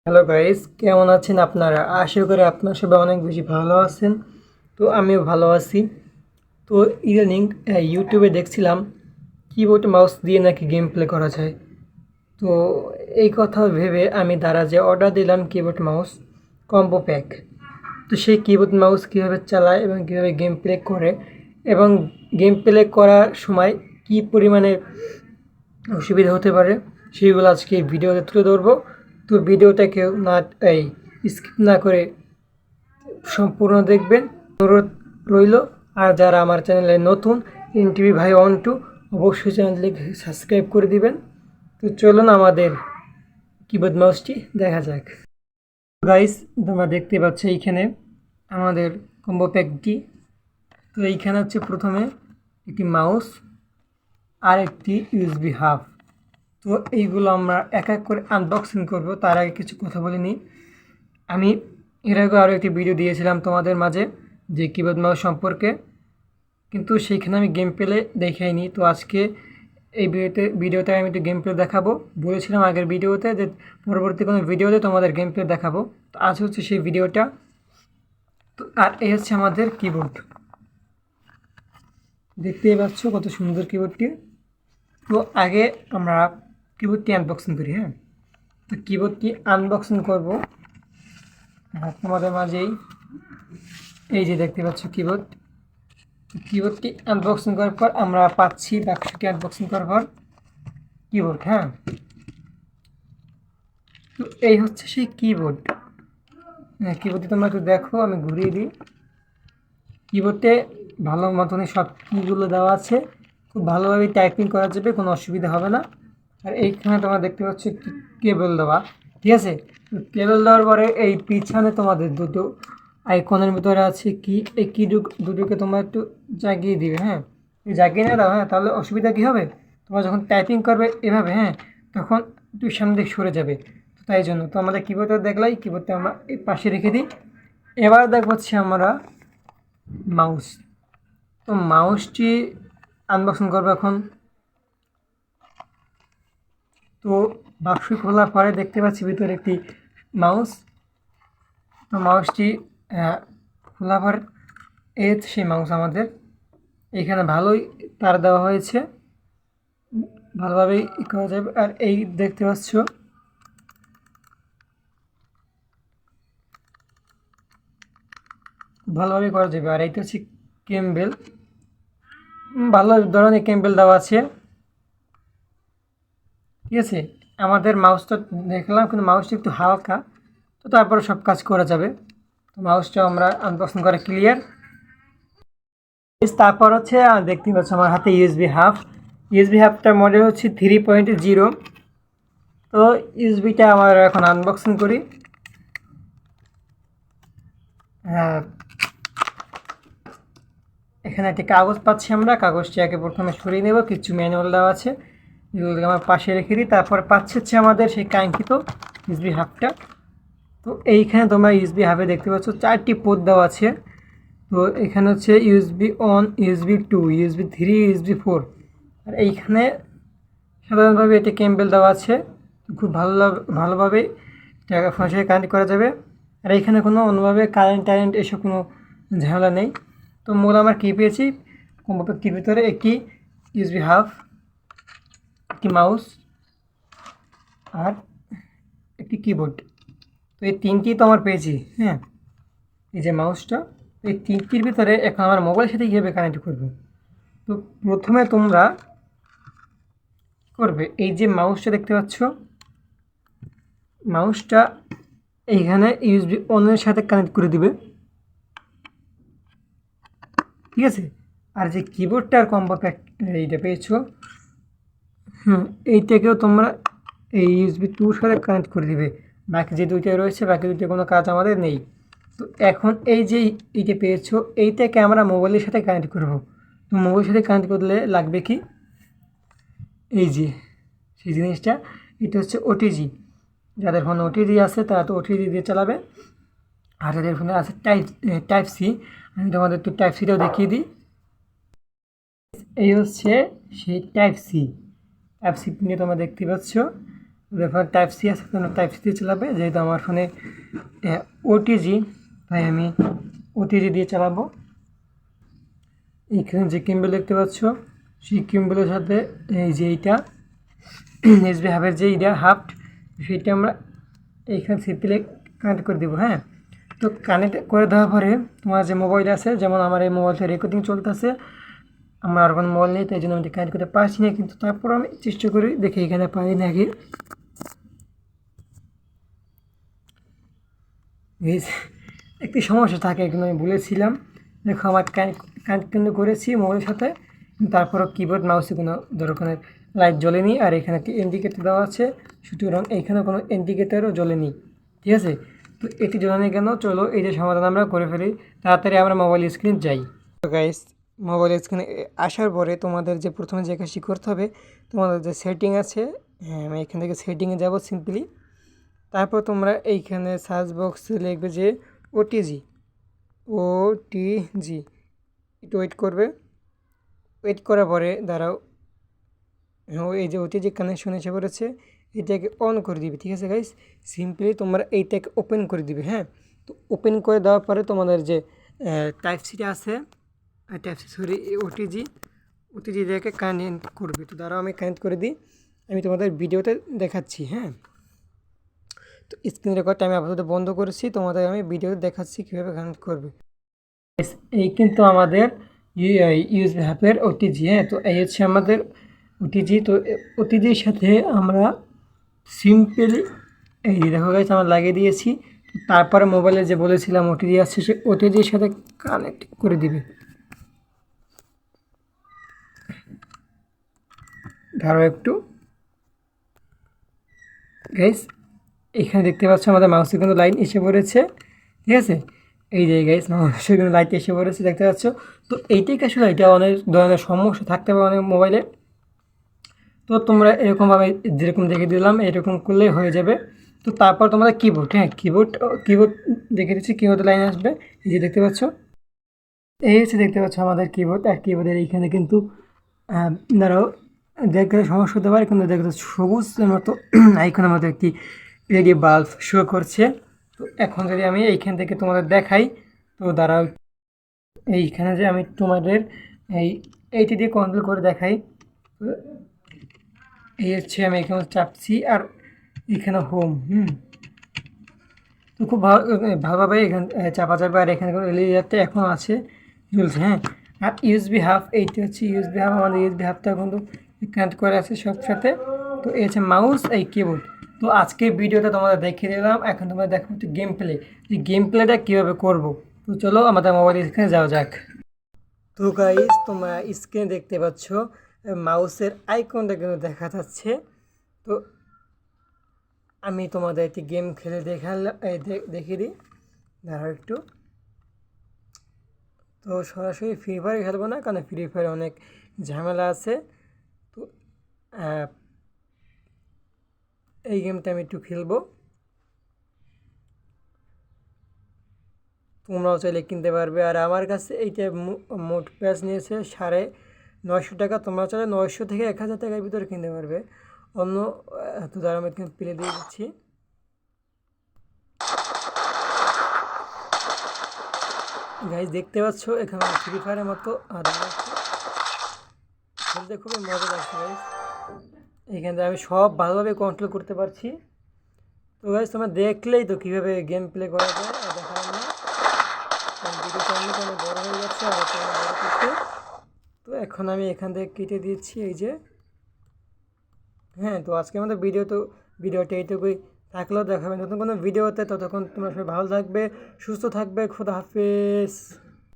Hello guys, কেমন আছেন আপনারা? আশা করি আপনারা সবাই অনেক বেশি ভালো আছেন। তো আমিও ভালো আছি। তো ইদানিং ইউটিউবে দেখছিলাম কিবোর্ড মাউস দিয়ে নাকি গেম প্লে করা যায়। তো এই কথা ভেবে আমি দারাজে অর্ডার দিলাম কিবোর্ড মাউস কম্বো প্যাক। তো সেই কিবোর্ড মাউস কীভাবে চালায় এবং কীভাবে গেম প্লে করে এবং গেম প্লে করার সময় কী পরিমাণে অসুবিধা হতে পারে সেইগুলো আজকে এই ভিডিওতে তুলে ধরবো। তো ভিডিওটা কেউ না এই স্কিপ না করে সম্পূর্ণ দেখবেন অনুরোধ রইল। আর যারা আমার চ্যানেলে নতুন এনটিভি ভাই 1-2 অবশ্যই চ্যানেলটিকে সাবস্ক্রাইব করে দিবেন। তো চলুন আমাদের কিবোর্ড মাউসটি দেখা যাক। গাইস, তোমরা দেখতে পাচ্ছ এইখানে আমাদের কম্বো প্যাকটি। তো এইখানে হচ্ছে প্রথমে একটি মাউস আর একটি ইউএসবি হাব। তো এইগুলো আমরা এক এক করে আনবক্সিং করব। তার আগে কিছু কথা বলে নিই। আমি এর আগে আরও একটি ভিডিও দিয়েছিলাম তোমাদের মাঝে যে কিবোর্ড মাউস সম্পর্কে, কিন্তু সেইখানে আমি গেম প্লে দেখাইনি। তো আজকে এই ভিডিওতে আমি একটু গেম প্লে দেখাবো। বলেছিলাম আগের ভিডিওতে যে পরবর্তী কোনো ভিডিওতে তোমাদের গেম প্লে দেখাবো। তো আজ হচ্ছে সেই ভিডিওটা। তো আর এই হচ্ছে আমাদের কিবোর্ড, দেখতেই পাচ্ছ কত সুন্দর কিবোর্ডটি। তো আগে আমরা কিবোর্ডটি আনবক্সিং করি। হ্যাঁ, তো কিবোর্ডটি আনবক্সিং করব তোমাদের মাঝেই। এই যে দেখতে পাচ্ছ কিবোর্ডটি আনবক্সিং করার পর আমরা পাচ্ছি বাক্সটি আনবক্সিং করার পর কিবোর্ড। হ্যাঁ, তো এই হচ্ছে সেই কিবোর্ড। হ্যাঁ, কিবোর্ডটি তোমরা একটু দেখো, আমি ঘুরিয়ে দিই। কিবোর্ডে ভালো মতনই সব কিগুলো দেওয়া আছে, খুব ভালোভাবে টাইপিং করা যাবে, কোনো অসুবিধা হবে না। আর এইখানে তোমরা দেখতে পাচ্ছ কেবল দেওয়া, ঠিক আছে। কেবল দেওয়ার পরে এই পিছনে তোমাদের দুটো আইকনের ভিতরে আছে কি, এই কি দুটোকে তোমরা একটু জাগিয়ে দিবে। হ্যাঁ, এই জাগিয়ে না দাও। হ্যাঁ, তাহলে অসুবিধা কী হবে, তোমরা যখন টাইপিং করবে এভাবে, হ্যাঁ, তখন একটু সামনে দিকে সরে যাবে। তো তাই জন্য তো আমাদের কিবোর্ডে দেখলাই, কিবোর্ডটা আমরা এই পাশে রেখে দিই। এবার দেখবো হচ্ছে আমরা মাউস। তো মাউসটি আনবক্সিং করবো এখন। তো বাক্স খোলার পরে দেখতে পাচ্ছি ভিতরে একটি মাউস। তো মাউসটি খোলার পর এই সেই মাউস আমাদের এখানে ভালোই তার দেওয়া হয়েছে, ভালোভাবেই করা যাবে। আর এই দেখতে পাচ্ছ ভালোভাবে করা যাবে। আর এইটা হচ্ছে কেম্বেল, ভালো ধরনের কেম্বেল দেওয়া আছে, ঠিক আছে। আমাদের মাউসটা দেখলাম, কিন্তু মাউসটা একটু হালকা, তো তারপরে সব কাজ করা যাবে। তো মাউসটা আমরা আনবক্সিং করে ক্লিয়ার। তারপর হচ্ছে দেখতে পাচ্ছ আমার হাতে ইউএসবি হাবটার মডেল হচ্ছে 3.0। তো ইউএসবিটা আমার এখন আনবক্সিং করি। হ্যাঁ, এখানে একটি কাগজ পাচ্ছি আমরা, কাগজটি আগে প্রথমে সরিয়ে নেব, কিছু ম্যানুয়াল দেওয়া আছে, এগুলোকে আমার পাশে রেখে দিই। তারপর পাচ্ছে হচ্ছে আমাদের সেই কাঙ্ক্ষিত ইউএসবি হাবটা। তো এইখানে তোমরা ইউএসবি হাবে দেখতে পাচ্ছ 4টি পোর্ট দেওয়া আছে। তো এখানে হচ্ছে USB on, USB 2, USB 3, USB 4। আর এইখানে সাধারণভাবে এটি কেম্বেল দেওয়া আছে, খুব ভালোভাবে ফোনের সাথে কানেক্ট করা যাবে। আর এইখানে কোনো অন্যভাবে কারেন্ট এসব কোনো ঝামেলা নেই। তো মূল আমার কী পেয়েছি, কম্পিউটারটির ভিতরে একটি ইউএসবি হাব, একটি মাউস আর একটি কিবোর্ড। তো এই তিনটি তো আমার পেয়েছি। হ্যাঁ, এই যে মাউসটা, এই তিনটির ভিতরে এখন আমার মোবাইলের সাথে কীভাবে কানেক্ট করবো। তো প্রথমে তোমরা করবে, এই যে মাউসটা দেখতে পাচ্ছ, মাউসটা এইখানে ইউএসবি অনের সাথে কানেক্ট করে দিবে, ঠিক আছে। আর যে কিবোর্ডটা আর কম্বো প্যাক এইটা পেয়েছো, এইটাকেও তোমরা এই ইউএসবি 2 সাথে কানেক্ট করে দিবে। বাকি যে দুইটা রয়েছে, বাকি দুইটা কোনো কাজ আমাদের নেই। তো এখন এই যে এইটা পেয়েছো, এইটাকে আমরা মোবাইলের সাথে কানেক্ট করব। তো মোবাইলের সাথে কানেক্ট করলে লাগবে কি, এই যে সেই জিনিসটা, এটা হচ্ছে ওটিজি। যাদের ফোনে ওটিজি আছে তারা তো ওটিজি দিয়ে চালাবে, আর যাদের ফোনে আছে টাইপ সি, আমি তোমাদের একটু টাইপ সিটাও দেখিয়ে দিই। এই হচ্ছে সেই টাইপ সি পিনে তোমরা দেখতে পাচ্ছ। ফোনে টাইপ সি আছে, টাইপ সি দিয়ে চালাবে, যেহেতু আমার ফোনে ওটিজি, তাই আমি ওটিজি দিয়ে চালাবো। এখানে যে কিম্বল দেখতে পাচ্ছ, সেই কিম্বলের সাথে এই যে এইটা এসবি হাবের যে এইটা হাফট, সেটা আমরা এইখানে সিম্পলি কানেক্ট করে দেবো। হ্যাঁ, তো কানেক্ট করে দেওয়ার পরে তোমার যে মোবাইল আছে, যেমন আমার এই মোবাইলটা রেকর্ডিং চলতেছে, আমার আর কোনো মোবাইল নেই, তাই জন্য আমি কানেক্ট করতে পারছি না, কিন্তু তারপর আমি চেষ্টা করি, দেখি এখানে পারি নাকি। একটি সমস্যা থাকে, এখানে আমি বলেছিলাম। দেখো আমার কানেক্ট কিন্তু করেছি মোবাইলের সাথে, তারপরও কিবোর্ড মাউসে কোনো ধরনের লাইট জ্বলেনি, আর এখানে একটি ইন্ডিকেটর দেওয়া আছে, সুতরাং এখানে কোনো ইন্ডিকেটরও জ্বলেনি। ঠিক আছে, তো এটি জ্বলেনি কেন? চলো এই যে সমাধান আমরা করে ফেলি, তাড়াতাড়ি আমরা মোবাইল স্ক্রিন যাই। তো গাইস, মোবাইল স্ক্রিনে আসার পরে তোমাদের যে প্রথমে যে কাজটি করতে হবে, তোমাদের যে সেটিং আছে, হ্যাঁ আমি এখান থেকে সেটিংয়ে যাব সিম্পলি। তারপর তোমরা এইখানে সার্চ বক্সে লিখবে যে ওটিজি, ওটিজি, একটু ওয়েট করবে। ওয়েট করার পরে দাঁড়াও, হ্যাঁ এই যে ওটিজি কানেকশন এসে পড়েছে, এটাকে অন করে দিবে। ঠিক আছে গাইস, সিম্পলি তোমরা এইটাকে ওপেন করে দিবে। হ্যাঁ, তো ওপেন করে দেওয়ার পরে তোমাদের যে টাইপ সিটা আছে, টাইপ সি সরি ওটিজি, ওটিজিটাকে কানেক্ট করবে। তো দাঁড়াও আমি কানেক্ট করে দিই, আমি তোমাদের ভিডিওতে দেখাচ্ছি। হ্যাঁ, তো স্ক্রিন রেকর্ডটা আমি আপাতত বন্ধ করেছি, তোমাদের আমি ভিডিওতে দেখাচ্ছি কীভাবে কানেক্ট করবে। এই কিন্তু আমাদের ইউএসবি হাবের ওটিজি। হ্যাঁ, তো এই হচ্ছে আমাদের ওটিজি। তো ওটিজির সাথে আমরা সিম্পলি এই দেখো গাইস আমরা লাগিয়ে দিয়েছি। তো তারপরে মোবাইলে যে বলেছিলাম ওটিজি আসছে, সে ওটিজির সাথে কানেক্ট করে দিবে। ধরো একটু গাইস, এখানে দেখতে পাচ্ছ আমাদের মাউসে কিন্তু লাইন এসে পড়েছে। ঠিক আছে, এই যে গাইস মাউসে কিন্তু লাইট এসে পড়েছে, দেখতে পাচ্ছ। তো এইটাই আসলে এটা অনেক ধরনের সমস্যা থাকতে পারে অনেক মোবাইলে। তো তোমরা এরকমভাবে যেরকম দেখে দিলাম এরকম করলেই হয়ে যাবে। তো তারপর তোমাদের কিবোর্ড, হ্যাঁ কিবোর্ড দেখে দিচ্ছি কীভাবে লাইন আসবে। এই যে দেখতে পাচ্ছ, এই হচ্ছে দেখতে পাচ্ছ আমাদের কিবোর্ড। আর কিবোর্ডের এইখানে কিন্তু ধরো দেখলে সমস্যা হতে পারে, কিন্তু দেখতে সবুজের মতো আইকনের মতো একটি এলইডি বাল্ব শো করছে। তো এখন যদি আমি এইখান থেকে তোমাদের দেখাই, তো দাঁড়াও এইখানে যে আমি তোমাদের এইটি দিয়ে কন্ট্রোল করে দেখাই। তো এই হচ্ছে আমি এখানে চাপছি, আর এখানে হোম। তো খুব ভালোভাবে এখানে চাপা যাবে, আর এখানে কোনো এলইডি যাতে এখন আছে ঝুলছে। হ্যাঁ, আর ইউএসবি হাফ, এইটি হচ্ছে ইউএসবি হাফ, আমাদের ইউএসবি হাফটা কিন্তু কানেক্ট করে আছে সব সাথে। তো এই হচ্ছে মাউস, এই কিবোর্ড। তো আজকে ভিডিওটা তোমাদের দেখিয়ে দিলাম, এখন তোমরা দেখো হচ্ছে গেম প্লে, যে গেম প্লেটা কীভাবে করবো। তো চলো আমাদের মোবাইল স্ক্রিনে যাওয়া যাক। তো গাইস, তোমরা স্ক্রিনে দেখতে পাচ্ছ মাউসের আইকনটা কিন্তু দেখা যাচ্ছে। তো আমি তোমাদের একটি গেম খেলে দেখিয়ে দিই, দাঁড়াও একটু। তো সরাসরি ফ্রি ফায়ার খেলবো না, কারণ ফ্রি ফায়ার অনেক ঝামেলা আছে। তো এই গেমটা আমি একটু খেলবো, তোমরাও চাইলে কিনতে পারবে। আর আমার কাছে এইটা মোট প্রাইস নিয়েছে 950 টাকা। তোমরা চাইলে 900 থেকে 1000 টাকার ভিতরে কিনতে পারবে। অন্য তো দ্বারা আমি প্লে দিয়ে দিচ্ছি। গাইজ দেখতে পাচ্ছ এখানে ফ্রি ফায়ারের মতো খেলতে খুবই মজা লাগছে গাইজ। এইখান থেকে আমি সব ভালোভাবে কন্ট্রোল করতে পারছি। তো গাইজ তোমরা দেখলেই তো কীভাবে গেম প্লে করা যায়, দেখালাম না, ভিডিওটা অনেক বড় হয়ে যাচ্ছে আর বড় করতে। তো এখন আমি এখান থেকে কেটে দিচ্ছি এই যে। হ্যাঁ, তো আজকে আমাদের ভিডিওটা এইটুকুই থাকলেও দেখাবেন নতুন কোনো ভিডিওতে। ততক্ষণ তোমরা সবাই ভালো থাকবে, সুস্থ থাকবে। খোদা হাফেজ।